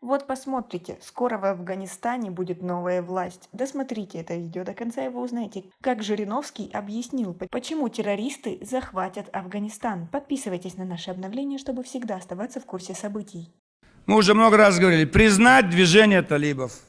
Вот посмотрите, скоро в Афганистане будет новая власть. Досмотрите это видео до конца, и вы узнаете, как Жириновский объяснил, почему террористы захватят Афганистан. Подписывайтесь на наши обновления, чтобы всегда оставаться в курсе событий. Мы уже много раз говорили, признать движение талибов.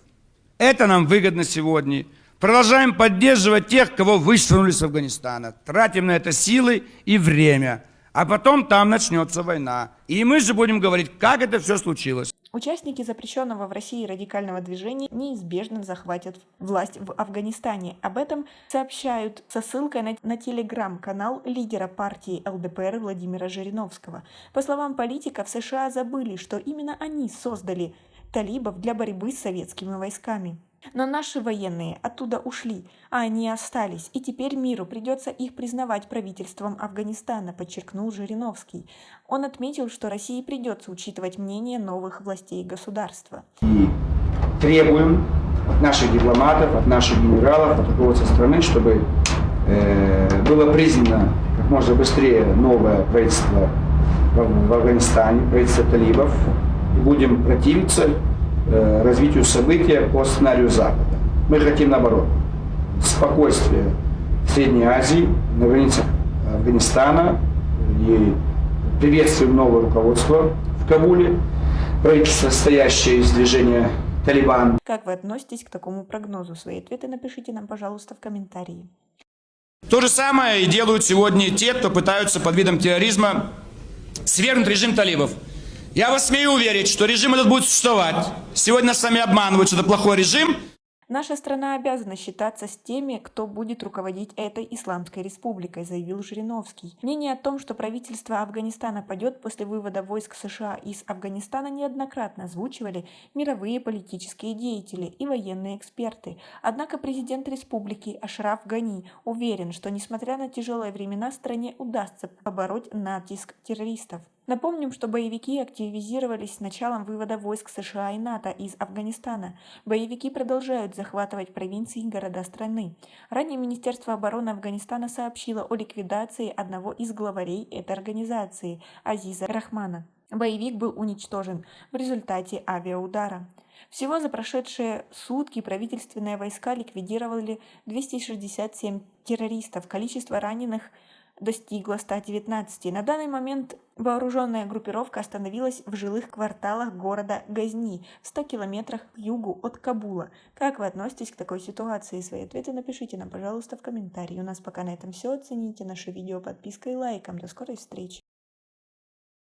Это нам выгодно сегодня. Продолжаем поддерживать тех, кого вышвырнули с Афганистана. Тратим на это силы и время. А потом там начнется война. И мы же будем говорить, как это все случилось. Участники запрещенного в России радикального движения неизбежно захватят власть в Афганистане. Об этом сообщают со ссылкой на телеграм-канал лидера партии ЛДПР Владимира Жириновского. По словам политиков, США забыли, что именно они создали талибов для борьбы с советскими войсками. Но наши военные оттуда ушли, а они остались, и теперь миру придется их признавать правительством Афганистана, подчеркнул Жириновский. Он отметил, что России придется учитывать мнение новых властей государства. И требуем от наших дипломатов, от наших генералов, от руководства страны, чтобы было признано как можно быстрее новое правительство в Афганистане, правительство талибов. И будем противиться развитию событий по сценарию Запада. Мы хотим, наоборот, спокойствия в Средней Азии, на границах Афганистана, и приветствуем новое руководство в Кабуле, правительство, состоящее из движения «Талибан». Как вы относитесь к такому прогнозу? Свои ответы напишите нам, пожалуйста, в комментарии. То же самое и делают сегодня те, кто пытаются под видом терроризма свергнуть режим талибов. Я вас смею уверить, что режим этот будет существовать. Сегодня нас сами обманывают, что это плохой режим. Наша страна обязана считаться с теми, кто будет руководить этой исламской республикой, заявил Жириновский. Мнение о том, что правительство Афганистана падет после вывода войск США из Афганистана, неоднократно озвучивали мировые политические деятели и военные эксперты. Однако президент республики Ашраф Гани уверен, что несмотря на тяжелые времена, стране удастся побороть натиск террористов. Напомним, что боевики активизировались с началом вывода войск США и НАТО из Афганистана. Боевики продолжают захватывать провинции и города страны. Ранее Министерство обороны Афганистана сообщило о ликвидации одного из главарей этой организации – Азиза Рахмана. Боевик был уничтожен в результате авиаудара. Всего за прошедшие сутки правительственные войска ликвидировали 267 террористов. Количество раненых достигла 119. На данный момент вооруженная группировка остановилась в жилых кварталах города Газни, в 100 километрах к югу от Кабула. Как вы относитесь к такой ситуации? Свои ответы напишите нам, пожалуйста, в комментарии. У нас пока на этом все. Оцените наше видео подпиской и лайком. До скорой встречи!